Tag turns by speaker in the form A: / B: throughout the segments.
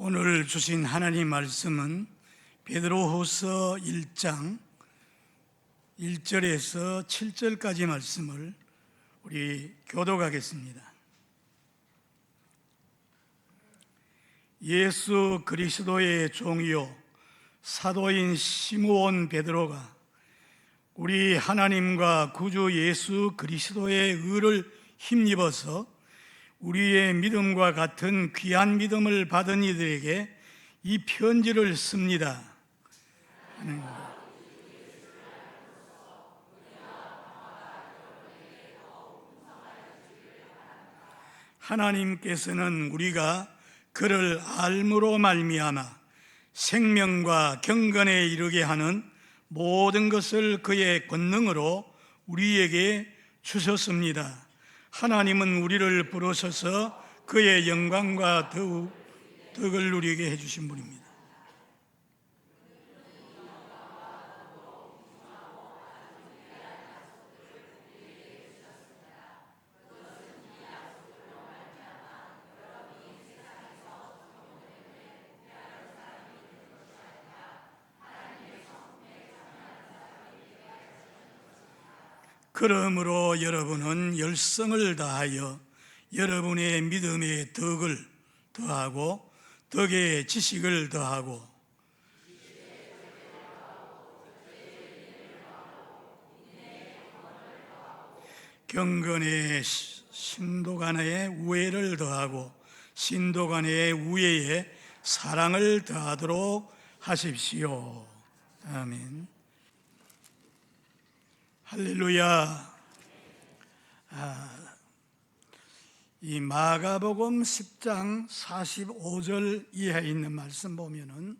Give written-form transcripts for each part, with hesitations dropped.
A: 오늘 주신 하나님 말씀은 베드로후서 1장 1절에서 7절까지 말씀을 우리 교독하겠습니다. 예수 그리스도의 종이요 사도인 시므온 베드로가 우리 하나님과 구주 예수 그리스도의 의를 힘입어서 우리의 믿음과 같은 귀한 믿음을 받은 이들에게 이 편지를 씁니다. 하나님께서는 우리가 그를 알므로 말미암아 생명과 경건에 이르게 하는 모든 것을 그의 권능으로 우리에게 주셨습니다. 하나님은 우리를 부르셔서 그의 영광과 덕을 누리게 해주신 분입니다. 그러므로 여러분은 열성을 다하여 여러분의 믿음의 덕을 더하고 덕의 지식을 더하고 경건의 신도 간의 우애를 더하고 신도 간의 우애에 사랑을 더하도록 하십시오. 아멘. 할렐루야. 이 마가복음 10장 45절 이하에 있는 말씀 보면은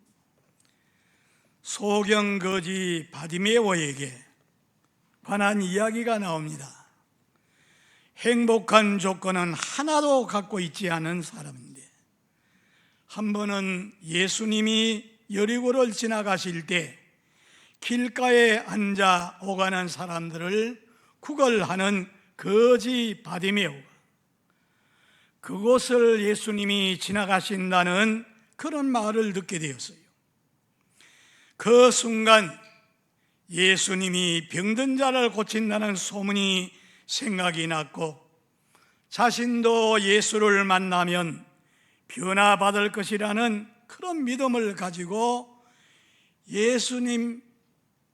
A: 소경거지 바디메오에게 관한 이야기가 나옵니다. 행복한 조건은 하나도 갖고 있지 않은 사람인데 한 번은 예수님이 여리고를 지나가실 때 길가에 앉아 오가는 사람들을 구걸하는 거지 바디메오가 그곳을 예수님이 지나가신다는 그런 말을 듣게 되었어요. 그 순간 예수님이 병든 자를 고친다는 소문이 생각이 났고 자신도 예수를 만나면 변화받을 것이라는 그런 믿음을 가지고 예수님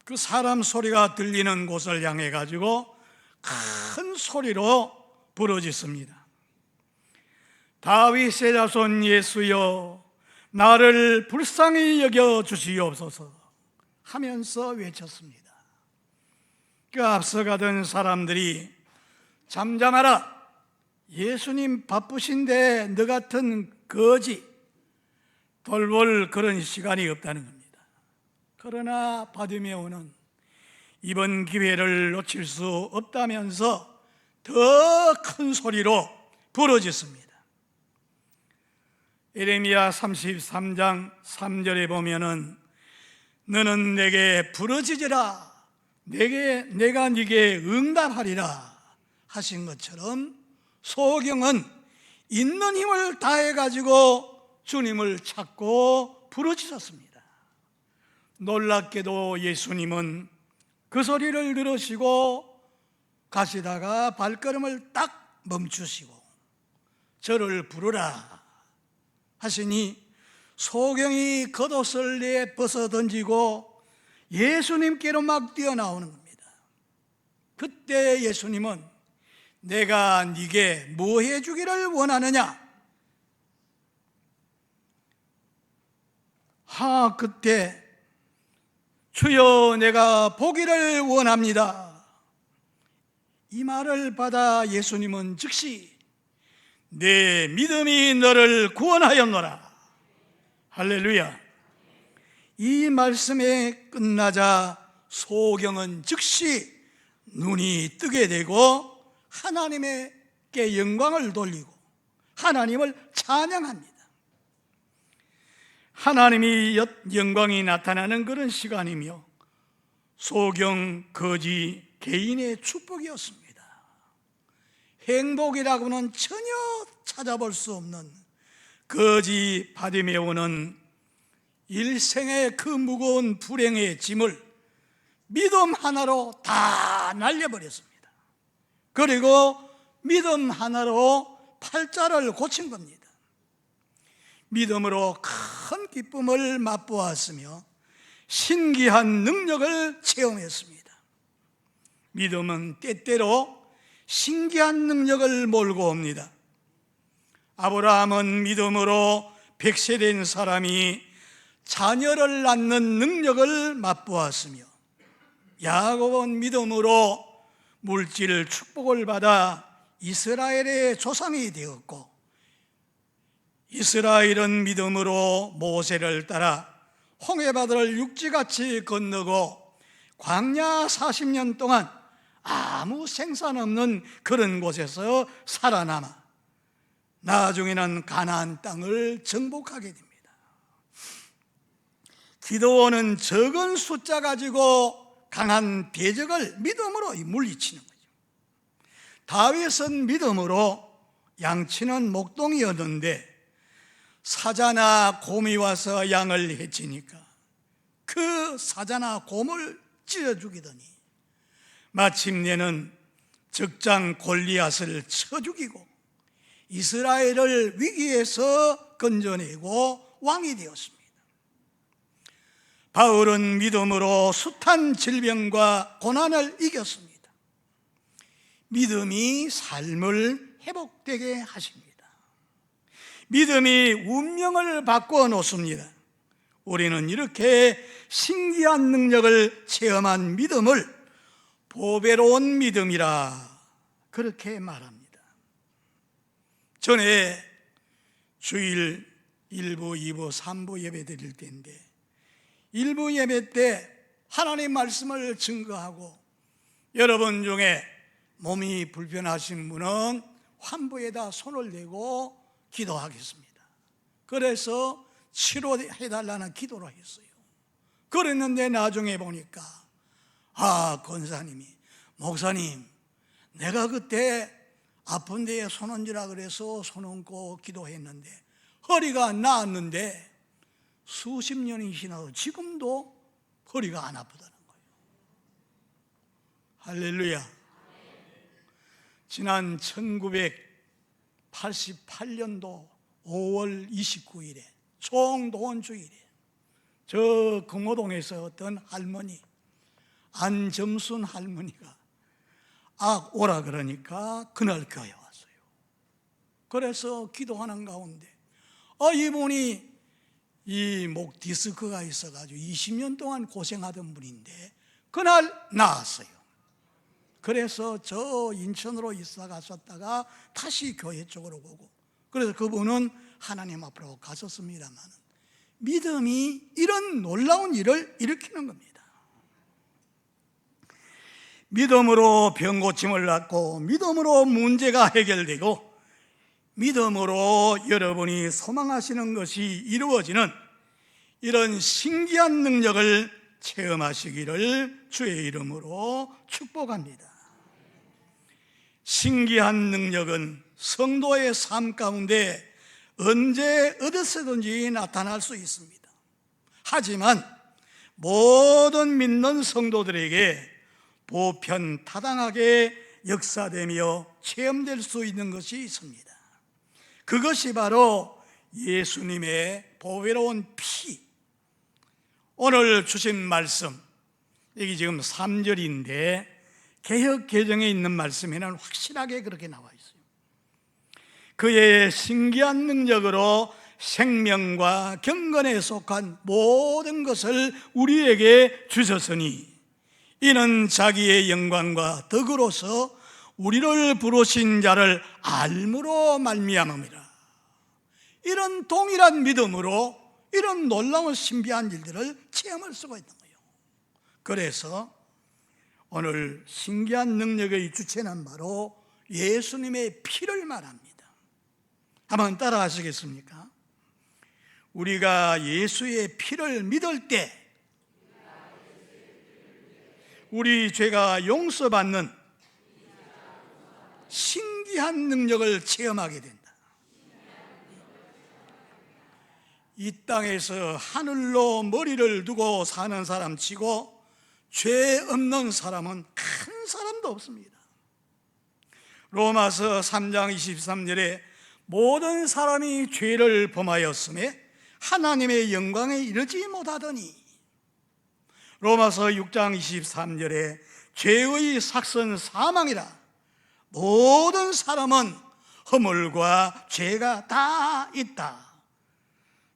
A: 그 사람 소리가 들리는 곳을 향해 가지고 큰 소리로 부르짖습니다. 다윗의 자손 예수여 나를 불쌍히 여겨 주시옵소서 하면서 외쳤습니다. 그 앞서가던 사람들이 잠잠하라, 예수님 바쁘신데 너 같은 거지 돌볼 그런 시간이 없다는 겁니다. 그러나 바디메오는 이번 기회를 놓칠 수 없다면서 더 큰 소리로 부르짖습니다. 예레미야 33장 3절에 보면은 너는 내게 부르짖으라 내가 네게 응답하리라 하신 것처럼 소경은 있는 힘을 다해 가지고 주님을 찾고 부르짖었습니다. 놀랍게도 예수님은 그 소리를 들으시고 가시다가 발걸음을 딱 멈추시고 저를 부르라 하시니 소경이 겉옷을 내에 벗어 던지고 예수님께로 막 뛰어나오는 겁니다. 그때 예수님은 내가 네게 뭐 해주기를 원하느냐? 그때 주여 내가 보기를 원합니다. 이 말을 받아 예수님은 즉시 내 믿음이 너를 구원하였노라. 할렐루야. 이 말씀에 끝나자 소경은 즉시 눈이 뜨게 되고 하나님께 영광을 돌리고 하나님을 찬양합니다. 하나님이 영광이 나타나는 그런 시간이며 소경 거지 개인의 축복이었습니다. 행복이라고는 전혀 찾아볼 수 없는 거지 바디메오는 일생의 그 무거운 불행의 짐을 믿음 하나로 다 날려버렸습니다. 그리고 믿음 하나로 팔자를 고친 겁니다. 믿음으로 큰 기쁨을 맛보았으며 신기한 능력을 체험했습니다. 믿음은 때때로 신기한 능력을 몰고 옵니다. 아브라함은 믿음으로 백세된 사람이 자녀를 낳는 능력을 맛보았으며, 야곱은 믿음으로 물질 축복을 받아 이스라엘의 조상이 되었고, 이스라엘은 믿음으로 모세를 따라 홍해바다를 육지같이 건너고 광야 40년 동안 아무 생산 없는 그런 곳에서 살아남아 나중에는 가나안 땅을 정복하게 됩니다. 기드온은 적은 숫자 가지고 강한 대적을 믿음으로 물리치는 거죠. 다윗은 믿음으로 양치는 목동이었는데 사자나 곰이 와서 양을 해치니까 그 사자나 곰을 찢어 죽이더니 마침내는 적장 골리앗을 쳐 죽이고 이스라엘을 위기에서 건져내고 왕이 되었습니다. 바울은 믿음으로 숱한 질병과 고난을 이겼습니다. 믿음이 삶을 회복되게 하십니다. 믿음이 운명을 바꿔 놓습니다. 우리는 이렇게 신기한 능력을 체험한 믿음을 보배로운 믿음이라 그렇게 말합니다. 전에 주일 1부, 2부, 3부 예배 드릴 때인데 1부 예배 때 하나님 말씀을 증거하고 여러분 중에 몸이 불편하신 분은 환부에다 손을 대고 기도하겠습니다. 그래서 치료해달라는 기도를 했어요. 그랬는데 나중에 보니까 권사님이 목사님, 내가 그때 아픈 데에 손 얹으라 그래서 손 얹고 기도했는데 허리가 나았는데 수십 년이 지나도 지금도 허리가 안 아프다는 거예요. 할렐루야. 지난 1988년도 5월 29일에 총동원 주일에 저 금호동에서 어떤 할머니, 안점순 할머니가 오라 그러니까 그날 교회 왔어요. 그래서 기도하는 가운데 이분이 이 목 디스크가 있어가지고 20년 동안 고생하던 분인데 그날 나았어요. 그래서 저 인천으로 이사 갔었다가 다시 교회 쪽으로 오고, 그래서 그분은 하나님 앞으로 가셨습니다만 믿음이 이런 놀라운 일을 일으키는 겁니다. 믿음으로 병 고침을 받고 믿음으로 문제가 해결되고 믿음으로 여러분이 소망하시는 것이 이루어지는 이런 신기한 능력을 체험하시기를 주의 이름으로 축복합니다. 신기한 능력은 성도의 삶 가운데 언제 어디서든지 나타날 수 있습니다. 하지만 모든 믿는 성도들에게 보편타당하게 역사되며 체험될 수 있는 것이 있습니다. 그것이 바로 예수님의 보배로운 피. 오늘 주신 말씀, 여기 지금 3절인데 개역 개정에 있는 말씀에는 확실하게 그렇게 나와 있어요. 그의 신기한 능력으로 생명과 경건에 속한 모든 것을 우리에게 주셨으니 이는 자기의 영광과 덕으로서 우리를 부르신 자를 알므로 말미암음이라. 이런 동일한 믿음으로 이런 놀라운 신비한 일들을 체험할 수가 있는 거예요. 그래서 오늘 신기한 능력의 주체는 바로 예수님의 피를 말합니다. 한번 따라 하시겠습니까? 우리가 예수의 피를 믿을 때 우리 죄가 용서받는 신기한 능력을 체험하게 된다. 이 땅에서 하늘로 머리를 두고 사는 사람 치고 죄 없는 사람은 한 사람도 없습니다. 로마서 3장 23절에 모든 사람이 죄를 범하였음에 하나님의 영광에 이르지 못하더니, 로마서 6장 23절에 죄의 삭선 사망이라 모든 사람은 허물과 죄가 다 있다.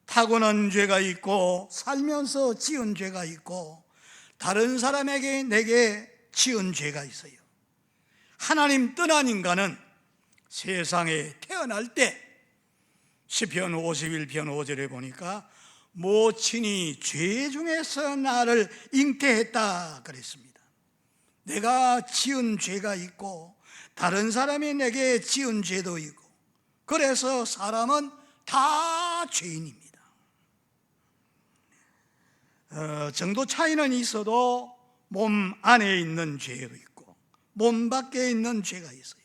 A: 타고난 죄가 있고 살면서 지은 죄가 있고 다른 사람에게 내게 지은 죄가 있어요. 하나님 떠난 인간은 세상에 태어날 때 시편 51편 5절에 보니까 모친이 죄 중에서 나를 잉태했다 그랬습니다. 내가 지은 죄가 있고 다른 사람이 내게 지은 죄도 있고, 그래서 사람은 다 죄인입니다. 정도 차이는 있어도 몸 안에 있는 죄도 있고 몸 밖에 있는 죄가 있어요.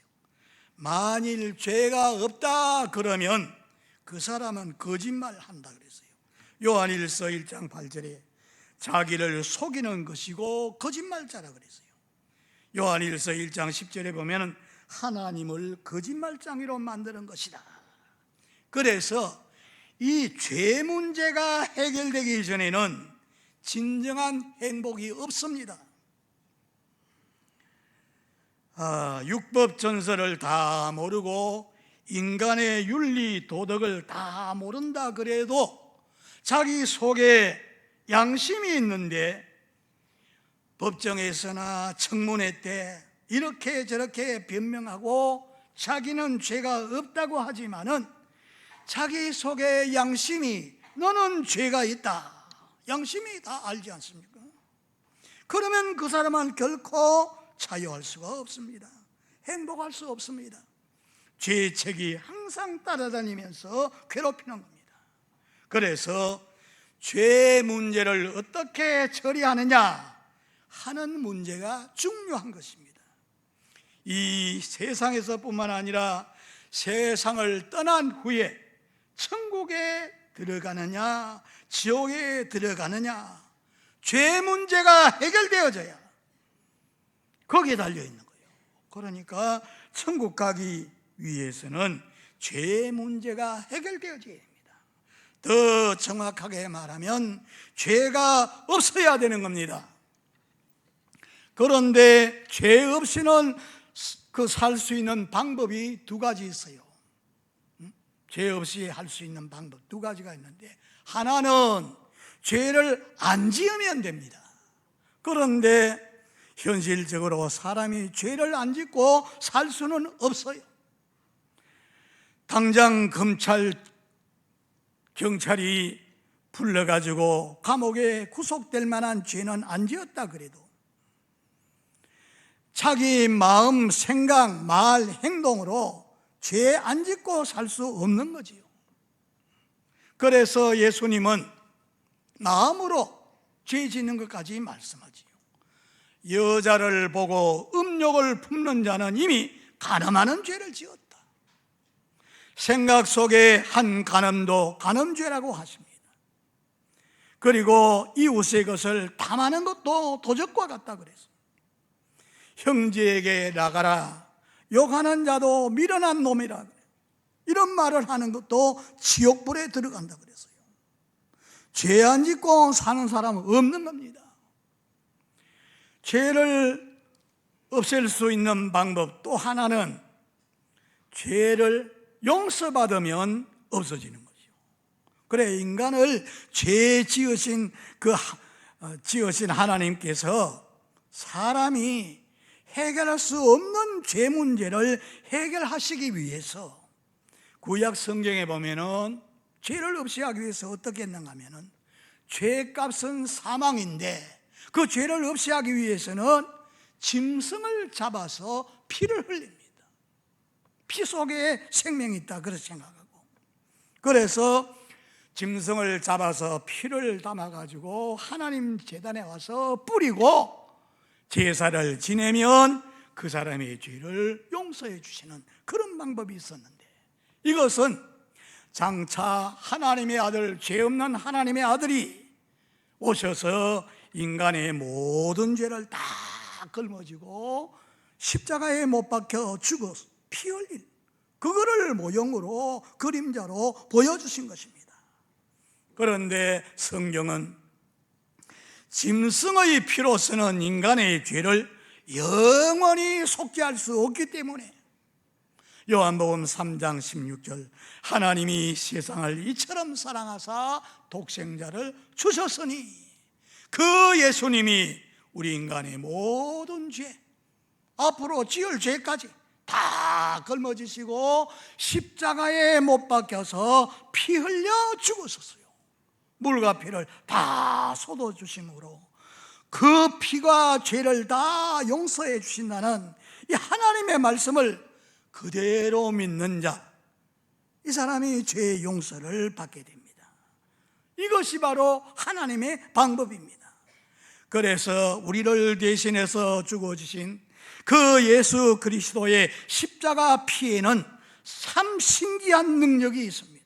A: 만일 죄가 없다 그러면 그 사람은 거짓말한다 그랬어요. 요한일서 1장 8절에 자기를 속이는 것이고 거짓말자라 그랬어요. 요한일서 1장 10절에 보면 하나님을 거짓말장이로 만드는 것이다. 그래서 이 죄 문제가 해결되기 전에는 진정한 행복이 없습니다. 율법 전설을 다 모르고 인간의 윤리 도덕을 다 모른다 그래도 자기 속에 양심이 있는데 법정에서나 청문회 때 이렇게 저렇게 변명하고 자기는 죄가 없다고 하지만은 자기 속에 양심이 너는 죄가 있다, 양심이 다 알지 않습니까? 그러면 그 사람은 결코 자유할 수가 없습니다. 행복할 수 없습니다. 죄책이 항상 따라다니면서 괴롭히는 겁니다. 그래서 죄 문제를 어떻게 처리하느냐 하는 문제가 중요한 것입니다. 이 세상에서 뿐만 아니라 세상을 떠난 후에 천국에 들어가느냐 지옥에 들어가느냐, 죄 문제가 해결되어져야 거기에 달려있는 거예요. 그러니까 천국 가기 위해서는 죄 문제가 해결되어져야 됩니다. 더 정확하게 말하면 죄가 없어야 되는 겁니다. 그런데 죄 없이는 살 수 있는 방법이 두 가지 있어요. 죄 없이 할 수 있는 방법 두 가지가 있는데, 하나는 죄를 안 지으면 됩니다. 그런데 현실적으로 사람이 죄를 안 짓고 살 수는 없어요. 당장 경찰이 불러가지고 감옥에 구속될 만한 죄는 안 지었다 그래도 자기 마음, 생각, 말, 행동으로 죄 안 짓고 살 수 없는 거지요. 그래서 예수님은 마음으로 죄 짓는 것까지 말씀하지요. 여자를 보고 음욕을 품는 자는 이미 간음하는 죄를 지었다. 생각 속에 한 간음도 간음죄라고 하십니다. 그리고 이웃의 것을 탐하는 것도 도적과 같다 그랬어요. 형제에게 나가라, 욕하는 자도 미련한 놈이라 그래요. 이런 말을 하는 것도 지옥불에 들어간다 그랬어요. 죄 안 짓고 사는 사람은 없는 겁니다. 죄를 없앨 수 있는 방법 또 하나는 죄를 용서받으면 없어지는 거죠. 그래, 인간을 죄 지으신 지으신 하나님께서 사람이 해결할 수 없는 죄 문제를 해결하시기 위해서 구약 성경에 보면은 죄를 없이 하기 위해서 어떻게 했는가 하면은 죄값은 사망인데 그 죄를 없이 하기 위해서는 짐승을 잡아서 피를 흘립니다. 피 속에 생명이 있다 그렇게 생각하고, 그래서 짐승을 잡아서 피를 담아가지고 하나님 제단에 와서 뿌리고 제사를 지내면 그 사람의 죄를 용서해 주시는 그런 방법이 있었는데, 이것은 장차 하나님의 아들, 죄 없는 하나님의 아들이 오셔서 인간의 모든 죄를 다 걸머지고 십자가에 못 박혀 죽어 피 흘린 그거를 모형으로, 그림자로 보여주신 것입니다. 그런데 성경은 짐승의 피로서는 인간의 죄를 영원히 속죄할 수 없기 때문에 요한복음 3장 16절, 하나님이 세상을 이처럼 사랑하사 독생자를 주셨으니 그 예수님이 우리 인간의 모든 죄, 앞으로 지을 죄까지 다 걸머지시고 십자가에 못 박혀서 피 흘려 죽으셨어요. 물과 피를 다 쏟아주심으로 그 피가 죄를 다 용서해 주신다는 이 하나님의 말씀을 그대로 믿는 자, 이 사람이 죄의 용서를 받게 됩니다. 이것이 바로 하나님의 방법입니다. 그래서 우리를 대신해서 죽어주신 그 예수 그리스도의 십자가 피에는 참 신기한 능력이 있습니다.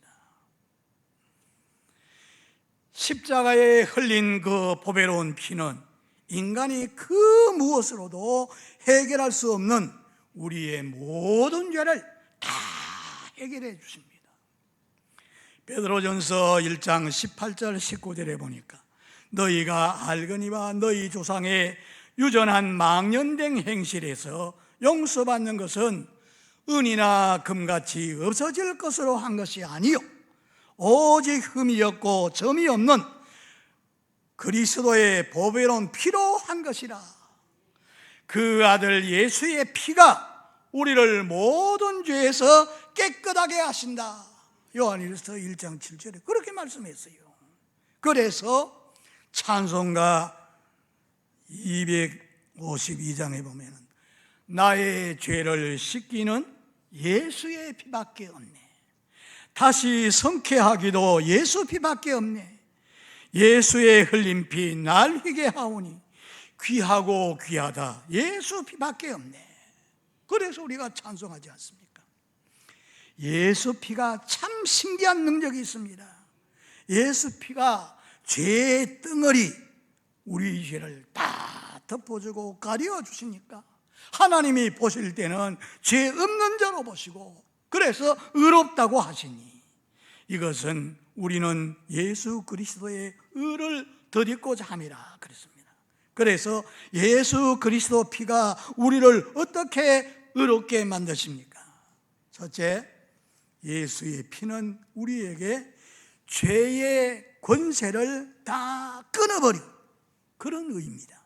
A: 십자가에 흘린 그 보배로운 피는 인간이 그 무엇으로도 해결할 수 없는 우리의 모든 죄를 다 해결해 주십니다. 베드로전서 1장 18절 19절에 보니까 너희가 알거니와 너희 조상의 유전한 망연된 행실에서 용서받는 것은 은이나 금같이 없어질 것으로 한 것이 아니요 오직 흠이 없고 점이 없는 그리스도의 보배로운 피로 한 것이라. 그 아들 예수의 피가 우리를 모든 죄에서 깨끗하게 하신다. 요한일서 1장 7절에 그렇게 말씀했어요. 그래서 찬송가 252장에 보면 나의 죄를 씻기는 예수의 피밖에 없네. 다시 성쾌하기도 예수 피밖에 없네. 예수의 흘린 피 날 희게 하오니 귀하고 귀하다. 예수 피밖에 없네. 그래서 우리가 찬송하지 않습니까? 예수 피가 참 신기한 능력이 있습니다. 예수 피가 죄의 덩어리, 우리 죄를 다 덮어주고 가려주시니까 하나님이 보실 때는 죄 없는 자로 보시고 그래서 의롭다고 하시니 이것은 우리는 예수 그리스도의 의를 덧입고자 함이라 그랬습니다. 그래서 예수 그리스도 피가 우리를 어떻게 의롭게 만드십니까? 첫째, 예수의 피는 우리에게 죄의 권세를 다 끊어버리고 그런 의미입니다.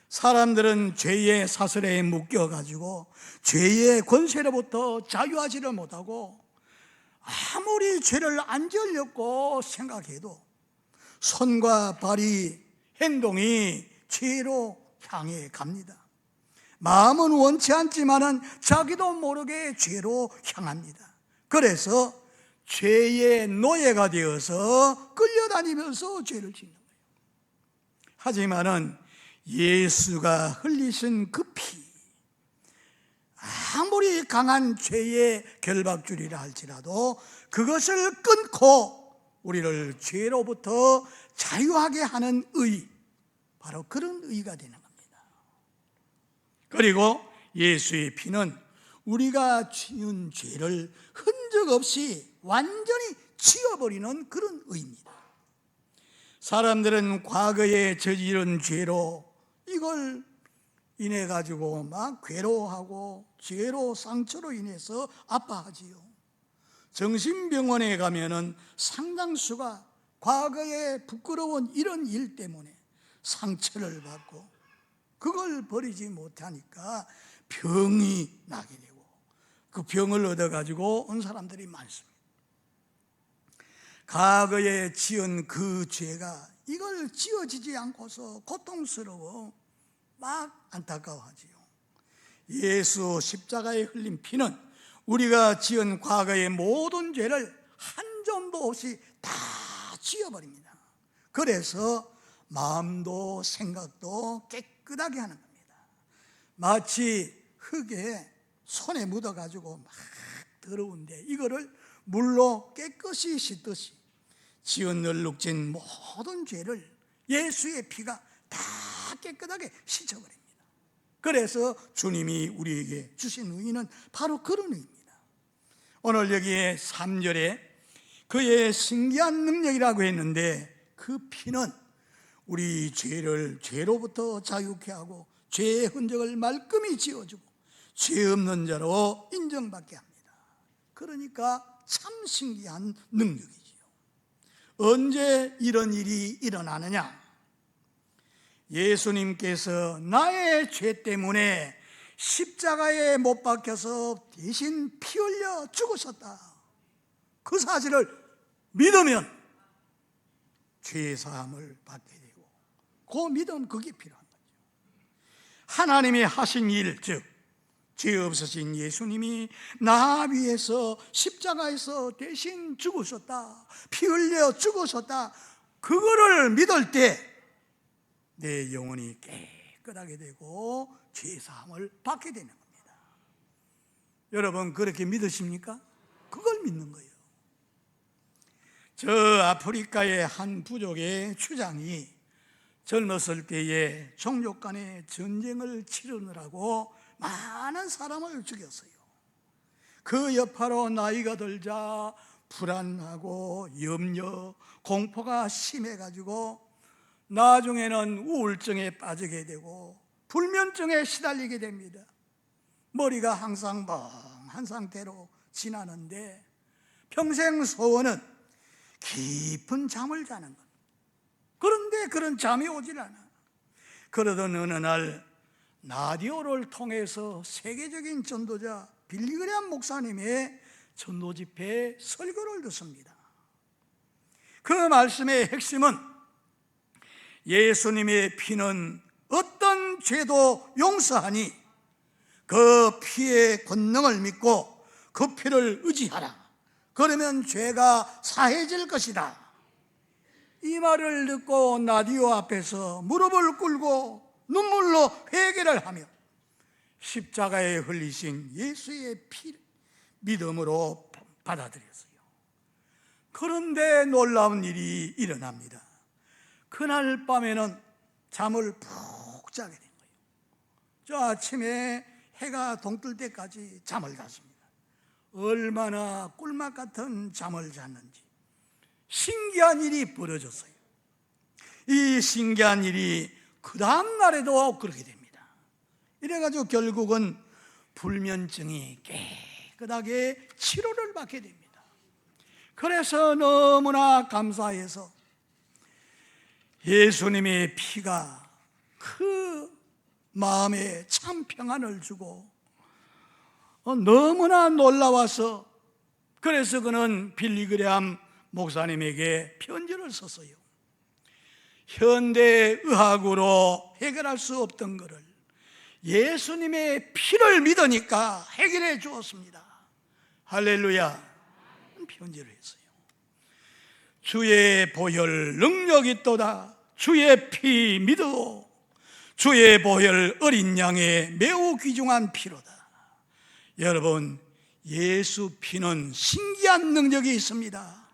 A: 사람들은 죄의 사슬에 묶여가지고 죄의 권세로부터 자유하지를 못하고 아무리 죄를 안 지으려고 생각해도 손과 발이, 행동이 죄로 향해 갑니다. 마음은 원치 않지만은 자기도 모르게 죄로 향합니다. 그래서 죄의 노예가 되어서 끌려다니면서 죄를 짓는 거예요. 하지만은 예수가 흘리신 그 피, 아무리 강한 죄의 결박줄이라 할지라도 그것을 끊고 우리를 죄로부터 자유하게 하는 의, 바로 그런 의가 되는 겁니다. 그리고 예수의 피는 우리가 지은 죄를 흔적 없이 완전히 지워버리는 그런 의입니다. 사람들은 과거에 저지른 죄로 이걸 인해 가지고 막 괴로워하고 죄로 상처로 인해서 아파하지요. 정신병원에 가면은 상당수가 과거에 부끄러운 이런 일 때문에 상처를 받고 그걸 버리지 못하니까 병이 나게 되고 그 병을 얻어가지고 온 사람들이 많습니다. 과거에 지은 그 죄가 이걸 지어지지 않고서 고통스러워 막 안타까워하지요. 예수 십자가에 흘린 피는 우리가 지은 과거의 모든 죄를 한 점도 없이 다 지워버립니다. 그래서 마음도 생각도 깨끗하게 하는 겁니다. 마치 흙에 손에 묻어가지고 막 더러운데 이거를 물로 깨끗이 씻듯이 지은 널룩진 모든 죄를 예수의 피가 다 깨끗하게 씻어버립니다. 그래서 주님이 우리에게 주신 의의는 바로 그런 의의입니다. 오늘 여기에 3절에 그의 신기한 능력이라고 했는데, 그 피는 우리 죄를 죄로부터 자유케 하고 죄의 흔적을 말끔히 지워주고 죄 없는 자로 인정받게 합니다. 그러니까 참 신기한 능력이지요. 언제 이런 일이 일어나느냐? 예수님께서 나의 죄 때문에 십자가에 못 박혀서 대신 피 흘려 죽으셨다, 그 사실을 믿으면 죄 사함을 받게 되고, 그 믿음, 그게 필요한 거죠. 하나님이 하신 일, 즉 죄 없으신 예수님이 나 위해서 십자가에서 대신 죽으셨다, 피 흘려 죽으셨다, 그거를 믿을 때 내 영혼이 깨끗하게 되고 죄 사함을 받게 되는 겁니다. 여러분, 그렇게 믿으십니까? 그걸 믿는 거예요. 저 아프리카의 한 부족의 추장이 젊었을 때에 종족 간의 전쟁을 치르느라고 많은 사람을 죽였어요. 그 여파로 나이가 들자 불안하고 염려, 공포가 심해가지고 나중에는 우울증에 빠지게 되고 불면증에 시달리게 됩니다. 머리가 항상 멍한 상태로 지나는데 평생 소원은 깊은 잠을 자는 것. 그런데 그런 잠이 오질 않아. 그러던 어느 날 라디오를 통해서 세계적인 전도자 빌리그레암 목사님의 전도 집회 설교를 듣습니다. 그 말씀의 핵심은 예수님의 피는 어떤 죄도 용서하니 그 피의 권능을 믿고 그 피를 의지하라. 그러면 죄가 사해질 것이다. 이 말을 듣고 라디오 앞에서 무릎을 꿇고 눈물로 회개를 하며 십자가에 흘리신 예수의 피를 믿음으로 받아들였어요. 그런데 놀라운 일이 일어납니다. 그날 밤에는 잠을 푹 자게 된 거예요. 저 아침에 해가 동뜰 때까지 잠을 잤습니다. 얼마나 꿀맛 같은 잠을 잤는지 신기한 일이 벌어졌어요. 이 신기한 일이 그 다음 날에도 그렇게 됩니다. 이래가지고 결국은 불면증이 깨끗하게 치료를 받게 됩니다. 그래서 너무나 감사해서 예수님의 피가 그 마음에 참 평안을 주고 너무나 놀라워서, 그래서 그는 빌리그레암 목사님에게 편지를 썼어요. 현대의학으로 해결할 수 없던 것을 예수님의 피를 믿으니까 해결해 주었습니다. 할렐루야. 편지를 했어요. 주의 보혈 능력이 있도다. 주의 피 믿어. 주의 보혈 어린 양의 매우 귀중한 피로다. 여러분, 예수 피는 신기한 능력이 있습니다.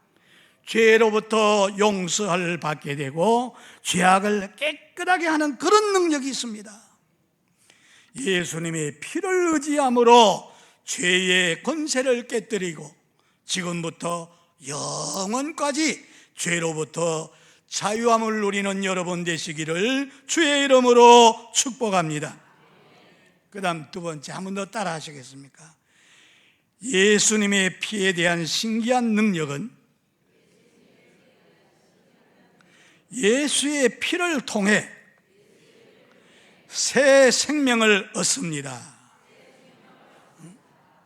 A: 죄로부터 용서를 받게 되고 죄악을 깨끗하게 하는 그런 능력이 있습니다. 예수님의 피를 의지함으로 죄의 권세를 깨뜨리고 지금부터 영원까지 죄로부터 자유함을 누리는 여러분 되시기를 주의 이름으로 축복합니다. 그 다음 두 번째, 한 번 더 따라 하시겠습니까? 예수님의 피에 대한 신기한 능력은 예수의 피를 통해 새 생명을 얻습니다.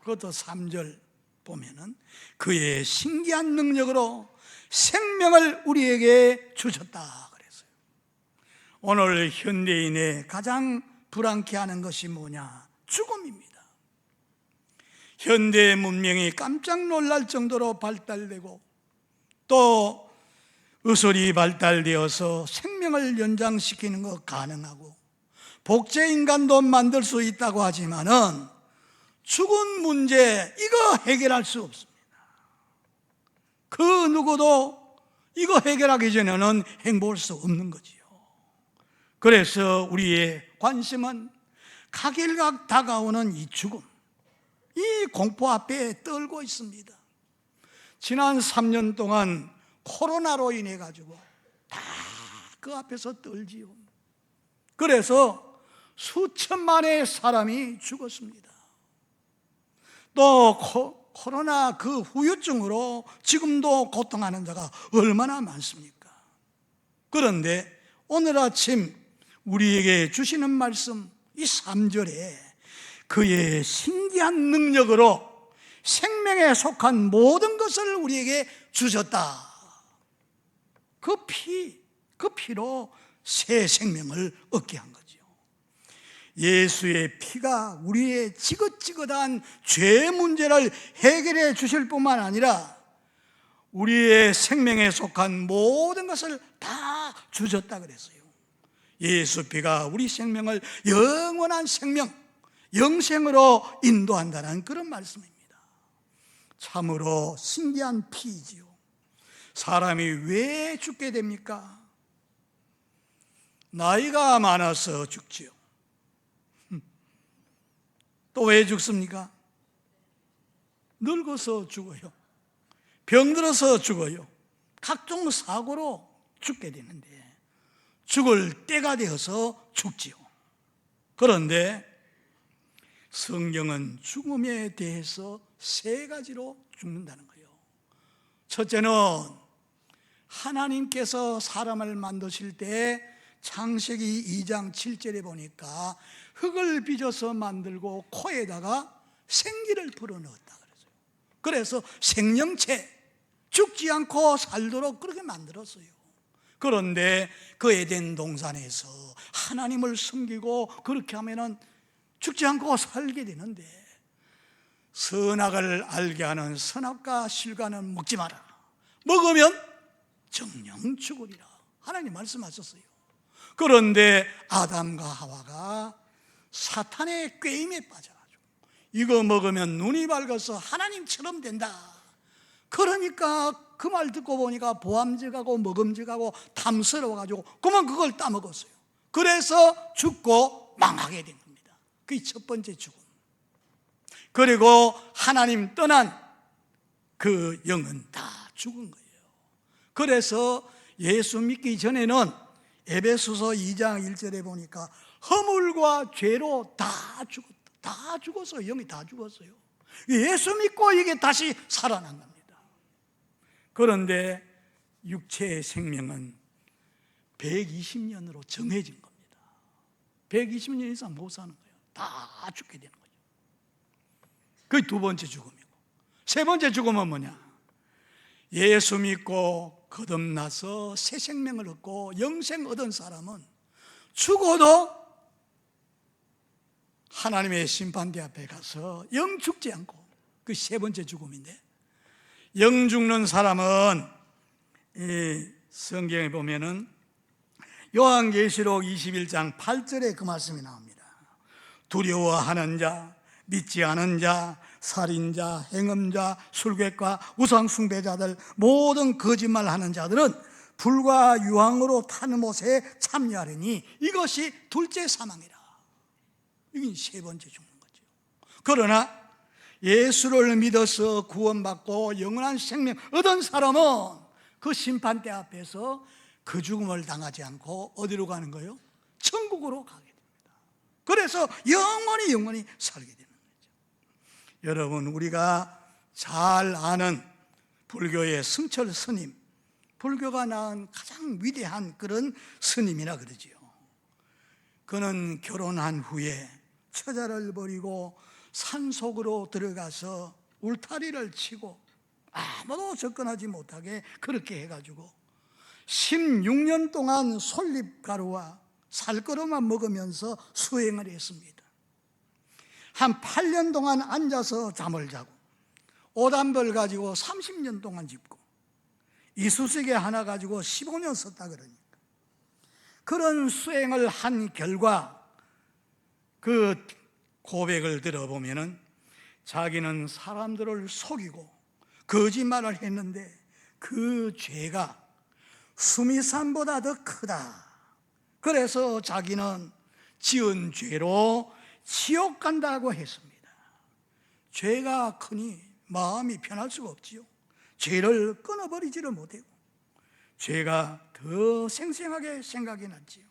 A: 그것도 3절 보면은 그의 신기한 능력으로 생명을 우리에게 주셨다 그랬어요. 오늘 현대인의 가장 불안케 하는 것이 뭐냐? 죽음입니다. 현대 문명이 깜짝 놀랄 정도로 발달되고 또 의술이 발달되어서 생명을 연장시키는 것 가능하고 복제인간도 만들 수 있다고 하지만은 죽은 문제 이거 해결할 수 없습니다. 그 누구도 이거 해결하기 전에는 행복할 수 없는 거지요. 그래서 우리의 관심은 각일각 다가오는 이 죽음, 이 공포 앞에 떨고 있습니다. 지난 3년 동안 코로나로 인해 가지고 다 그 앞에서 떨지요. 그래서 수천만의 사람이 죽었습니다. 또 코로나 그 후유증으로 지금도 고통하는 자가 얼마나 많습니까? 그런데 오늘 아침 우리에게 주시는 말씀 이 3절에 그의 신기한 능력으로 생명에 속한 모든 것을 우리에게 주셨다. 그 피로 새 생명을 얻게 한 거죠. 예수의 피가 우리의 지긋지긋한 죄 문제를 해결해 주실 뿐만 아니라 우리의 생명에 속한 모든 것을 다 주셨다 그랬어요. 예수 피가 우리 생명을 영원한 생명, 영생으로 인도한다는 그런 말씀입니다. 참으로 신기한 피이지요. 사람이 왜 죽게 됩니까? 나이가 많아서 죽지요. 또 왜 죽습니까? 늙어서 죽어요. 병들어서 죽어요. 각종 사고로 죽게 되는데 죽을 때가 되어서 죽지요. 그런데 성경은 죽음에 대해서 세 가지로 죽는다는 거예요. 첫째는 하나님께서 사람을 만드실 때 창세기 2장 7절에 보니까 흙을 빚어서 만들고 코에다가 생기를 불어넣었다 그랬어요. 그래서 생명체, 죽지 않고 살도록 그렇게 만들었어요. 그런데 그 에덴 동산에서 하나님을 섬기고 그렇게 하면은 죽지 않고 살게 되는데 선악을 알게 하는 선악과 실과는 먹지 마라. 먹으면 정령 죽으리라. 하나님 말씀하셨어요. 그런데 아담과 하와가 사탄의 꾀임에 빠져가지고 이거 먹으면 눈이 밝아서 하나님처럼 된다. 그러니까 그 말 듣고 보니까 보암직하고 먹음직하고 탐스러워가지고 그만 그걸 따먹었어요. 그래서 죽고 망하게 된 겁니다. 그게 첫 번째 죽음. 그리고 하나님 떠난 그 영은 다 죽은 거예요. 그래서 예수 믿기 전에는 에베소서 2장 1절에 보니까 허물과 죄로 다 죽었다. 다 죽었어요. 영이 다 죽었어요. 예수 믿고 이게 다시 살아난 겁니다. 그런데 육체의 생명은 120년으로 정해진 겁니다. 120년 이상 못 사는 거예요. 다 죽게 되는 거죠. 그게 두 번째 죽음이고, 세 번째 죽음은 뭐냐? 예수 믿고 거듭나서 새 생명을 얻고 영생 얻은 사람은 죽어도 하나님의 심판대 앞에 가서 영 죽지 않고, 그 세 번째 죽음인데, 영 죽는 사람은 이 성경에 보면은 요한계시록 21장 8절에 그 말씀이 나옵니다. 두려워하는 자, 믿지 않은 자, 살인자, 행음자, 술객과 우상숭배자들, 모든 거짓말하는 자들은 불과 유황으로 타는 못에 참여하려니 이것이 둘째 사망이라. 이게 세 번째 죽는 거죠. 그러나 예수를 믿어서 구원받고 영원한 생명 얻은 사람은 그 심판대 앞에서 그 죽음을 당하지 않고 어디로 가는 거예요? 천국으로 가게 됩니다. 그래서 영원히 살게 되는 거죠. 여러분, 우리가 잘 아는 불교의 승철 스님, 불교가 낳은 가장 위대한 그런 스님이라 그러지요. 그는 결혼한 후에 처자를 버리고 산속으로 들어가서 울타리를 치고 아무도 접근하지 못하게 그렇게 해가지고 16년 동안 솔잎가루와 살거름만 먹으면서 수행을 했습니다. 한 8년 동안 앉아서 잠을 자고 오단벌 가지고 30년 동안 짚고 이쑤시개 하나 가지고 15년 썼다 그러니까, 그런 수행을 한 결과 그 고백을 들어보면은 자기는 사람들을 속이고 거짓말을 했는데 그 죄가 수미산보다 더 크다. 그래서 자기는 지은 죄로 지옥 간다고 했습니다. 죄가 크니 마음이 편할 수가 없지요. 죄를 끊어버리지를 못하고 죄가 더 생생하게 생각이 났지요.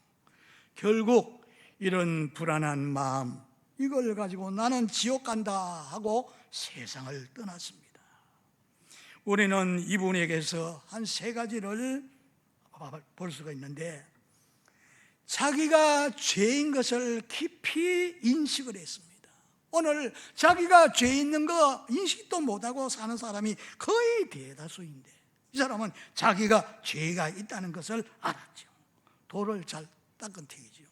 A: 결국 이런 불안한 마음, 이걸 가지고 나는 지옥 간다 하고 세상을 떠났습니다. 우리는 이분에게서 한 세 가지를 볼 수가 있는데, 자기가 죄인 것을 깊이 인식을 했습니다. 오늘 자기가 죄 있는 거 인식도 못하고 사는 사람이 거의 대다수인데, 이 사람은 자기가 죄가 있다는 것을 알았죠. 돌을 잘 닦은 택이죠.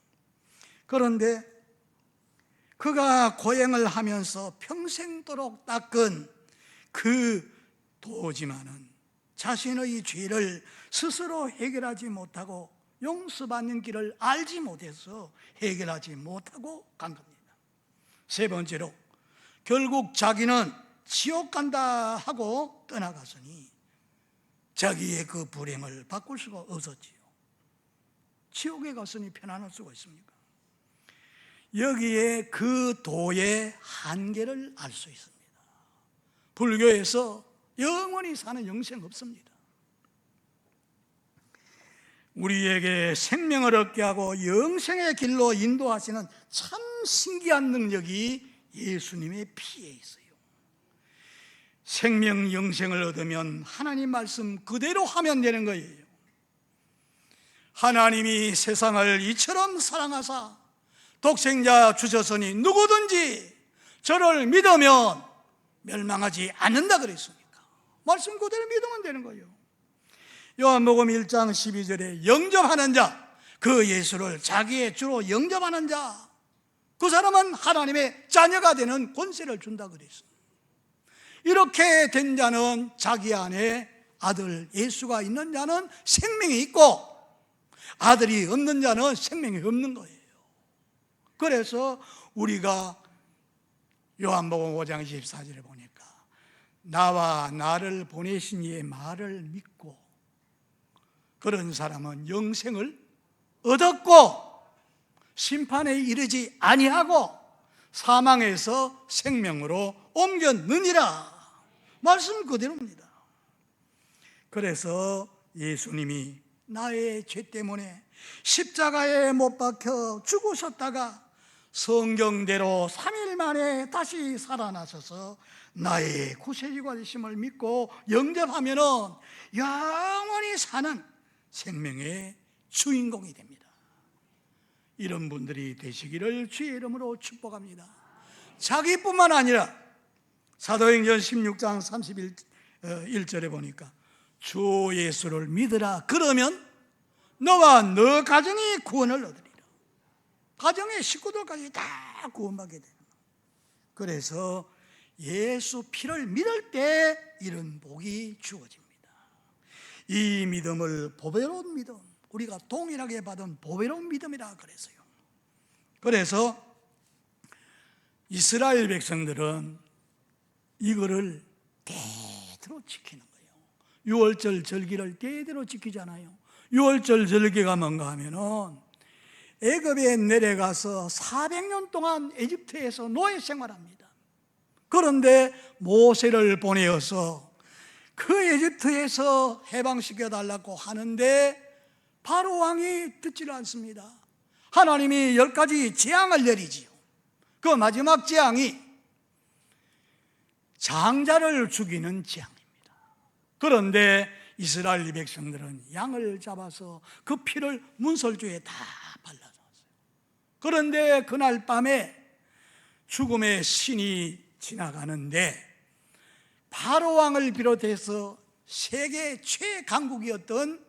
A: 그런데 그가 고행을 하면서 평생도록 닦은 그 도지만은 자신의 죄를 스스로 해결하지 못하고 용서받는 길을 알지 못해서 해결하지 못하고 간 겁니다. 세 번째로, 결국 자기는 지옥 간다 하고 떠나갔으니 자기의 그 불행을 바꿀 수가 없었지요. 지옥에 갔으니 편안할 수가 있습니까? 여기에 그 도의 한계를 알 수 있습니다. 불교에서 영원히 사는 영생 없습니다. 우리에게 생명을 얻게 하고 영생의 길로 인도하시는 참 신기한 능력이 예수님의 피에 있어요. 생명 영생을 얻으면 하나님 말씀 그대로 하면 되는 거예요. 하나님이 세상을 이처럼 사랑하사 독생자 주셨으니 누구든지 저를 믿으면 멸망하지 않는다 그랬습니까? 말씀 그대로 믿으면 되는 거예요. 요한복음 1장 12절에 영접하는 자, 그 예수를 자기의 주로 영접하는 자, 그 사람은 하나님의 자녀가 되는 권세를 준다 그랬어요. 이렇게 된 자는 자기 안에 아들 예수가 있는 자는 생명이 있고, 아들이 없는 자는 생명이 없는 거예요. 그래서 우리가 요한복음 5장 24절에 보니까 나와 나를 보내신 이의 말을 믿고 그런 사람은 영생을 얻었고 심판에 이르지 아니하고 사망에서 생명으로 옮겼느니라. 말씀 그대로입니다. 그래서 예수님이 나의 죄 때문에 십자가에 못 박혀 죽으셨다가 성경대로 3일 만에 다시 살아나셔서 나의 구세주가 되심을 믿고 영접하면 영원히 사는 생명의 주인공이 됩니다. 이런 분들이 되시기를 주의 이름으로 축복합니다. 자기뿐만 아니라 사도행전 16장 31절에 보니까 주 예수를 믿으라, 그러면 너와 너 가정이 구원을 얻으리라. 가정의 식구들까지 다 구원받게 되는 거예요. 그래서 예수 피를 믿을 때 이런 복이 주어집니다. 이 믿음을 보배로운 믿음, 우리가 동일하게 받은 보배로운 믿음이라 그래서요. 그래서 이스라엘 백성들은 이거를 대대로 지키는 거예요. 유월절 절기를 대대로 지키잖아요. 유월절 절기가 뭔가 하면은 애굽에 내려가서 400년 동안 에집트에서 노예 생활합니다. 그런데 모세를 보내어서 그 에집트에서 해방시켜 달라고 하는데 바로 왕이 듣지를 않습니다. 하나님이 10가지 재앙을 내리지요. 그 마지막 재앙이 장자를 죽이는 재앙입니다. 그런데 이스라엘 백성들은 양을 잡아서 그 피를 문설주에 다 발라줬어요. 그런데 그날 밤에 죽음의 신이 지나가는데 바로 왕을 비롯해서 세계 최강국이었던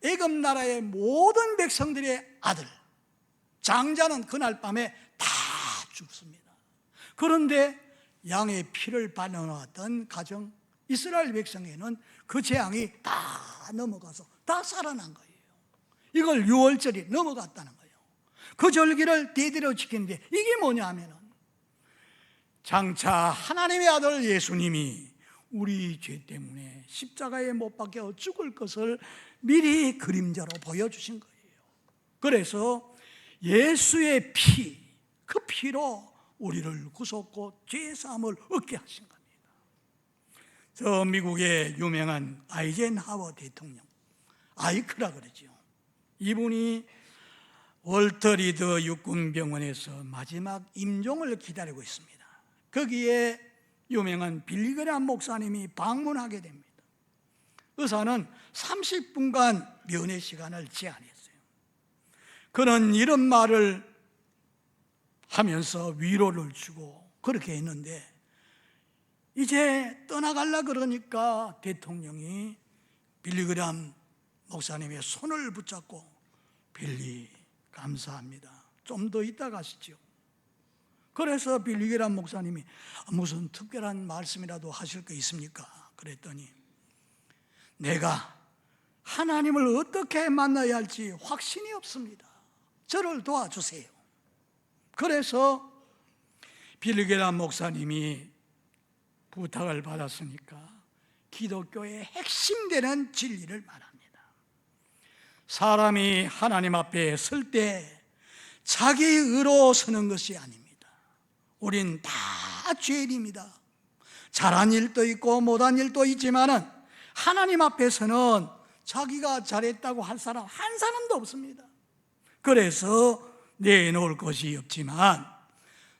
A: 애굽 나라의 모든 백성들의 아들 장자는 그날 밤에 다 죽습니다. 그런데 양의 피를 발라놓았던 가정 이스라엘 백성에는 그 재앙이 다 넘어가서 다 살아난 거예요. 이걸 유월절이 넘어갔다는 거예요. 그 절기를 대대로 지키는데 이게 뭐냐 하면은 장차 하나님의 아들 예수님이 우리 죄 때문에 십자가에 못 박혀 죽을 것을 미리 그림자로 보여주신 거예요. 그래서 예수의 피, 그 피로 우리를 구속고 죄사함을 얻게 하신 겁니다. 저 미국의 유명한 아이젠하워 대통령, 아이크라 그러죠. 이분이 월터 리드 육군병원에서 마지막 임종을 기다리고 있습니다. 거기에 유명한 빌리그람 목사님이 방문하게 됩니다. 의사는 30분간 면회 시간을 제한했어요. 그는 이런 말을 하면서 위로를 주고 그렇게 했는데, 이제 떠나갈라 그러니까 대통령이 빌리그람 목사님의 손을 붙잡고, 빌리 감사합니다, 좀 더 있다 가시죠. 그래서 빌리그람 목사님이 무슨 특별한 말씀이라도 하실 거 있습니까? 그랬더니 내가 하나님을 어떻게 만나야 할지 확신이 없습니다. 저를 도와주세요. 그래서 빌리그람 목사님이 부탁을 받았으니까 기독교의 핵심되는 진리를 말합니다. 사람이 하나님 앞에 설 때 자기 의로 서는 것이 아닙니다. 우린 다 죄인입니다. 잘한 일도 있고 못한 일도 있지만은 하나님 앞에서는 자기가 잘했다고 할 사람 한 사람도 없습니다. 그래서 내놓을 것이 없지만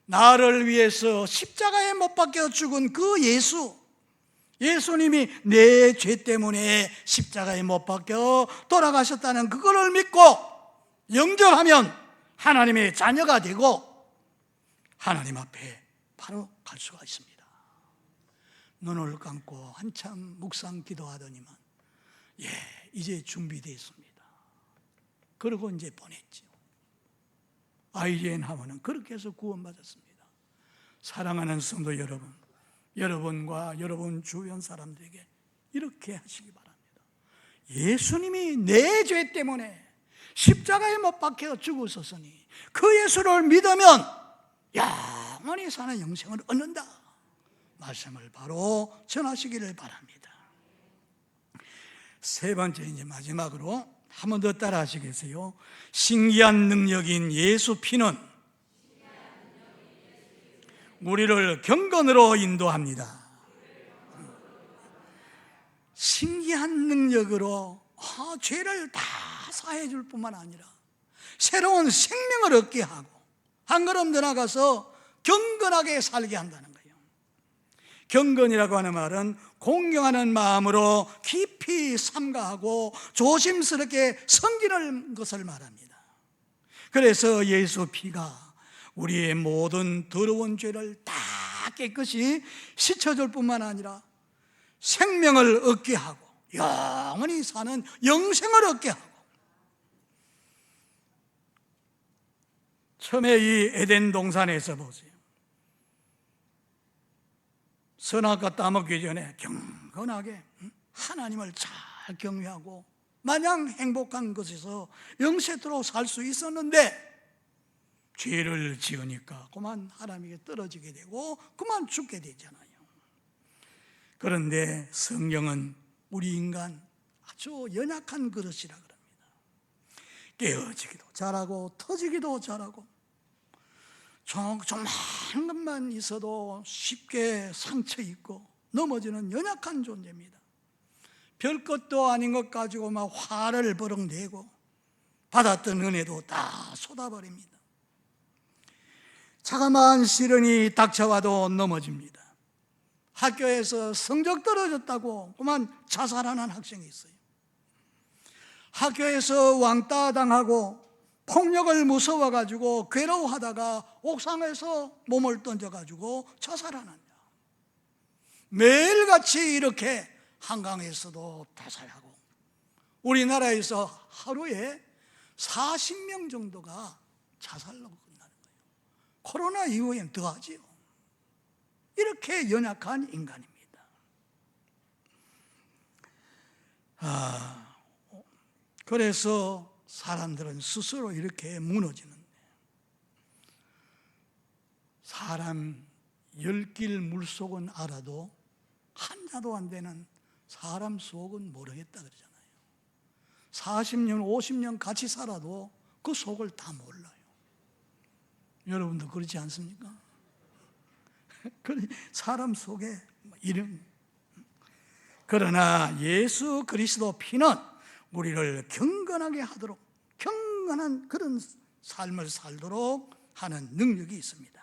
A: 나를 위해서 십자가에 못 박혀 죽은 그 예수님이 내 죄 때문에 십자가에 못 박혀 돌아가셨다는 그거를 믿고 영접하면 하나님의 자녀가 되고 하나님 앞에 바로 갈 수가 있습니다. 눈을 감고 한참 묵상 기도하더니만 이제 준비되었습니다. 그러고 이제 보냈죠. 아이젠하워는 그렇게 해서 구원받았습니다. 사랑하는 성도 여러분, 여러분과 여러분 주변 사람들에게 이렇게 하시기 바랍니다. 예수님이 내 죄 때문에 십자가에 못 박혀 죽으셨으니 그 예수를 믿으면 영원히 사는 영생을 얻는다. 말씀을 바로 전하시기를 바랍니다. 세 번째, 이제 마지막으로 한 번 더 따라 하시겠어요? 신기한 능력인 예수 피는 우리를 경건으로 인도합니다. 신기한 능력으로 죄를 다 사해 줄 뿐만 아니라 새로운 생명을 얻게 하고 한 걸음 더 나가서 경건하게 살게 한다는 거예요. 경건이라고 하는 말은 공경하는 마음으로 깊이 삼가하고 조심스럽게 섬기는 것을 말합니다. 그래서 예수 피가 우리의 모든 더러운 죄를 다 깨끗이 씻어줄 뿐만 아니라 생명을 얻게 하고 영원히 사는 영생을 얻게 하고, 처음에 이 에덴 동산에서 보세요. 선악과 따먹기 전에 경건하게 하나님을 잘 경외하고 마냥 행복한 것에서 영세토록 살 수 있었는데 죄를 지으니까 그만 하나님에게 떨어지게 되고 그만 죽게 되잖아요. 그런데 성경은 우리 인간 아주 연약한 그릇이라 그럽니다. 깨어지기도 잘하고 터지기도 잘하고 조그만 것만 있어도 쉽게 상처 입고 넘어지는 연약한 존재입니다. 별것도 아닌 것 가지고 막 화를 버럭내고 받았던 은혜도 다 쏟아버립니다. 자그마한 시련이 닥쳐와도 넘어집니다. 학교에서 성적 떨어졌다고 그만 자살하는 학생이 있어요. 학교에서 왕따 당하고 폭력을 무서워가지고 괴로워하다가 옥상에서 몸을 던져가지고 자살하느냐. 매일같이 이렇게 한강에서도 자살하고 우리나라에서 하루에 40명 정도가 자살로 끝나는 거예요. 코로나 이후엔 더하지요. 이렇게 연약한 인간입니다. 그래서 사람들은 스스로 이렇게 무너지는데, 사람 10길 물속은 알아도 한자도 안 되는 사람 속은 모르겠다 그러잖아요. 40년, 50년 같이 살아도 그 속을 다 몰라요. 여러분도 그렇지 않습니까? 사람 속에 이런. 그러나 예수 그리스도 피는 우리를 경건하게 하도록, 경건한 그런 삶을 살도록 하는 능력이 있습니다.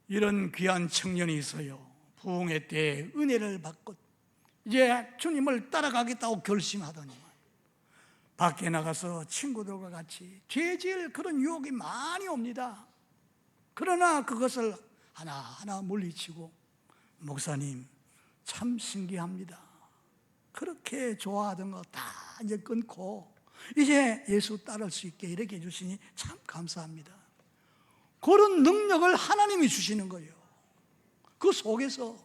A: 이런 귀한 청년이 있어요. 부흥회 때 은혜를 받고 이제 주님을 따라가겠다고 결심하더니만 밖에 나가서 친구들과 같이 죄 지을 그런 유혹이 많이 옵니다. 그러나 그것을 하나하나 물리치고, 목사님 참 신기합니다. 그렇게 좋아하던 거 다 이제 끊고 이제 예수 따를 수 있게 이렇게 해주시니 참 감사합니다. 그런 능력을 하나님이 주시는 거예요. 그 속에서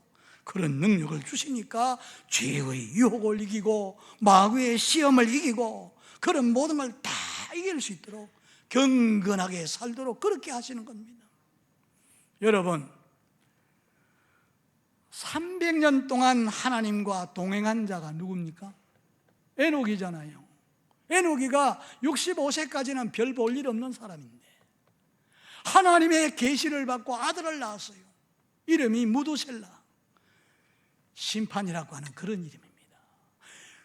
A: 그런 능력을 주시니까 죄의 유혹을 이기고 마귀의 시험을 이기고 그런 모든 걸 다 이길 수 있도록 경건하게 살도록 그렇게 하시는 겁니다. 여러분, 300년 동안 하나님과 동행한 자가 누굽니까? 에녹이잖아요. 에녹이가 65세까지는 별 볼 일 없는 사람인데 하나님의 계시를 받고 아들을 낳았어요. 이름이 무두셀라, 심판이라고 하는 그런 이름입니다.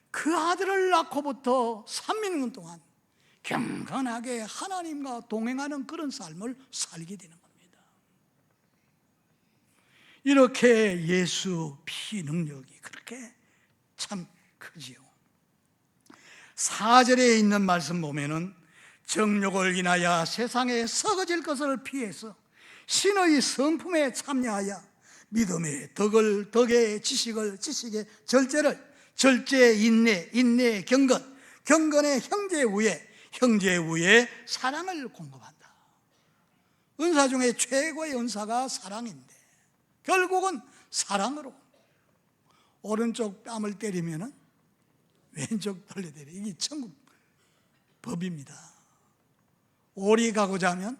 A: 그 아들을 낳고부터 300년 동안 경건하게 하나님과 동행하는 그런 삶을 살게 되는 겁니다. 이렇게 예수 피 능력이 그렇게 참 크지요. 4절에 있는 말씀 보면은 정욕을 인하여 세상에 썩어질 것을 피해서 신의 성품에 참여하여 믿음의 덕의 지식의 절제의 인내의 경건의 형제 우에 사랑을 공급한다. 은사 중에 최고의 은사가 사랑인데 결국은 사랑으로 오른쪽 뺨을 때리면 왼쪽 벌레 때려. 이게 천국 법입니다. 오리 가고자 하면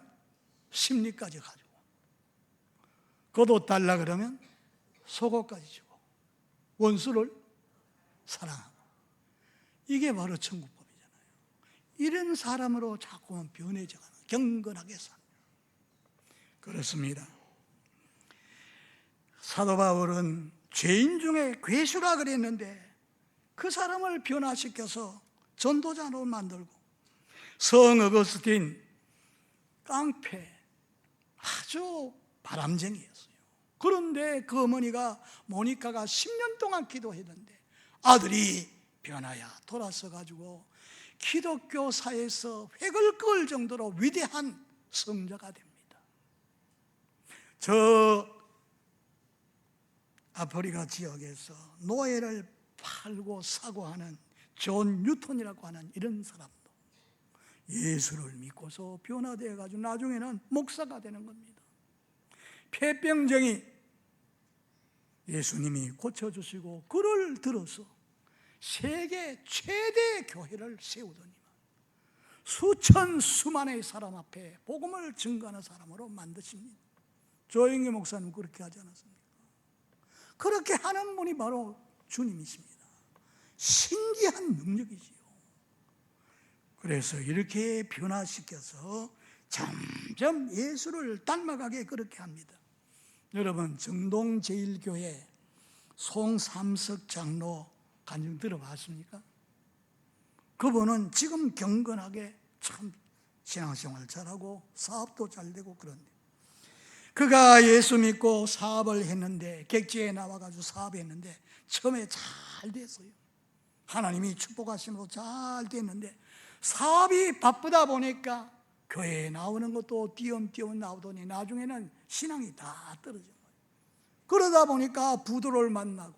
A: 심리까지 가지고, 겉옷 달라 그러면 속옷까지 주고, 원수를 사랑하고. 이게 바로 천국법이잖아요. 이런 사람으로 자꾸만 변해져가는, 경건하게 사는. 그렇습니다. 사도 바울은 죄인 중에 괴수라 그랬는데 그 사람을 변화시켜서 전도자로 만들고, 성 어거스틴 깡패, 아주 바람쟁이였어요. 그런데 그 어머니가 모니카가 10년 동안 기도했는데 아들이 변하여 돌아서 가지고 기독교사에서 획을 그을 정도로 위대한 성자가 됩니다. 저 아프리카 지역에서 노예를 팔고 사고 하는 존 뉴턴이라고 하는 이런 사람도 예수를 믿고서 변화되어 가지고 나중에는 목사가 되는 겁니다. 폐병쟁이 예수님이 고쳐주시고 그를 들어서 세계 최대 교회를 세우더니만 수만의 사람 앞에 복음을 증거하는 사람으로 만드십니다. 조영기 목사님 그렇게 하지 않았습니까? 그렇게 하는 분이 바로 주님이십니다. 신기한 능력이지요. 그래서 이렇게 변화시켜서 점점 예수를 닮아가게 그렇게 합니다. 여러분, 정동제일교회 송삼석 장로 간증 들어봤습니까? 그분은 지금 경건하게 참 신앙생활 잘하고 사업도 잘 되고 그런데 그가 예수 믿고 사업을 했는데, 객지에 나와가지고 사업했는데 처음에 잘 됐어요. 하나님이 축복하심으로 잘 됐는데 사업이 바쁘다 보니까 교회에 나오는 것도 띄엄띄엄 나오더니 나중에는 신앙이 다 떨어진 거예요. 그러다 보니까 부도를 만나고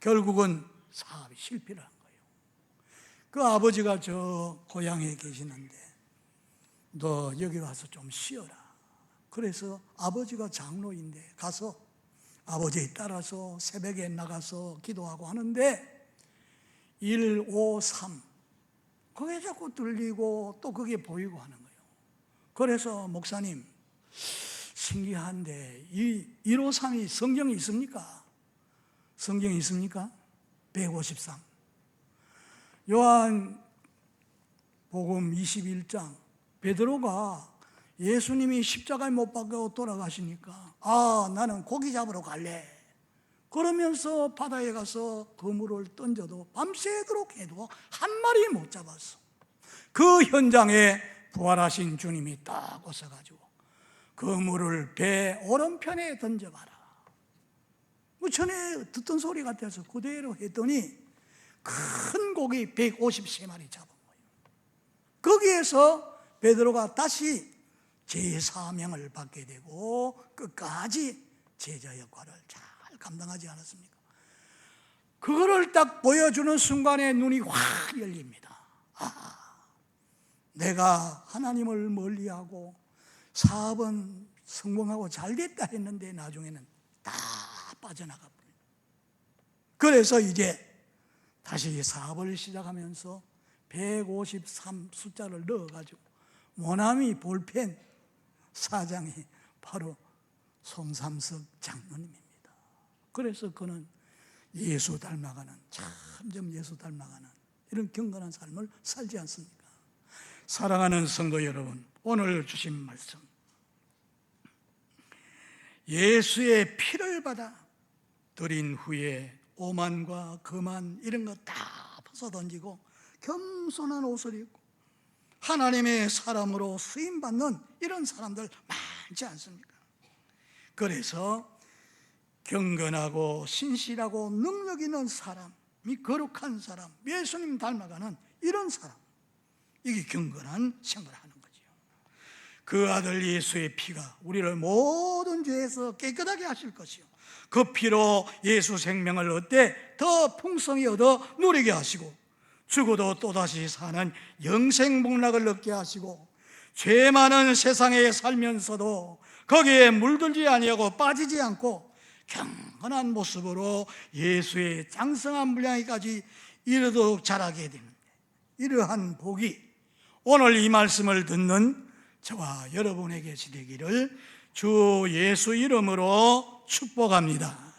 A: 결국은 사업이 실패를 한 거예요. 그 아버지가 저 고향에 계시는데 너 여기 와서 좀 쉬어라. 그래서 아버지가 장로인데 가서 아버지에 따라서 새벽에 나가서 기도하고 하는데 153 그게 자꾸 들리고 또 그게 보이고 하는 거예요. 그래서 목사님 신기한데 이 153이 성경에 있습니까? 성경에 있습니까? 153. 요한복음 21장, 베드로가 예수님이 십자가에 못 박혀 돌아가시니까 나는 고기 잡으러 갈래. 그러면서 바다에 가서 그물을 던져도 밤새도록 해도 한 마리 못 잡았어. 그 현장에 부활하신 주님이 딱 오셔가지고 그물을 배 오른편에 던져봐라. 전에 듣던 소리 같아서 그대로 했더니 큰 고기 153마리 잡은 거예요. 거기에서 베드로가 다시 제사명을 받게 되고 끝까지 제자 역할을 잘 감당하지 않았습니까? 그거를 딱 보여주는 순간에 눈이 확 열립니다. 내가 하나님을 멀리하고 사업은 성공하고 잘 됐다 했는데 나중에는 다 빠져나가 버려요. 그래서 이제 다시 사업을 시작하면서 153 숫자를 넣어가지고 모나미 볼펜 사장이 바로 송삼석 장로님입니다. 그래서 그는 예수 닮아가는, 점점 예수 닮아가는 이런 경건한 삶을 살지 않습니까? 사랑하는 성도 여러분, 오늘 주신 말씀, 예수의 피를 받아 드린 후에 오만과 거만 이런 거 다 벗어던지고 겸손한 옷을 입고 하나님의 사람으로 쓰임받는 이런 사람들 많지 않습니까? 그래서 경건하고 신실하고 능력 있는 사람, 거룩한 사람, 예수님 닮아가는 이런 사람, 이게 경건한 생활을 하는 거죠. 그 아들 예수의 피가 우리를 모든 죄에서 깨끗하게 하실 것이요, 그 피로 예수 생명을 얻되 더 풍성히 얻어 누리게 하시고 죽어도 또다시 사는 영생 복락을 얻게 하시고 죄 많은 세상에 살면서도 거기에 물들지 아니하고 빠지지 않고 경건한 모습으로 예수의 장성한 분량에까지 이르도록 자라게 되는데, 이러한 복이 오늘 이 말씀을 듣는 저와 여러분에게 지되기를 주 예수 이름으로 축복합니다.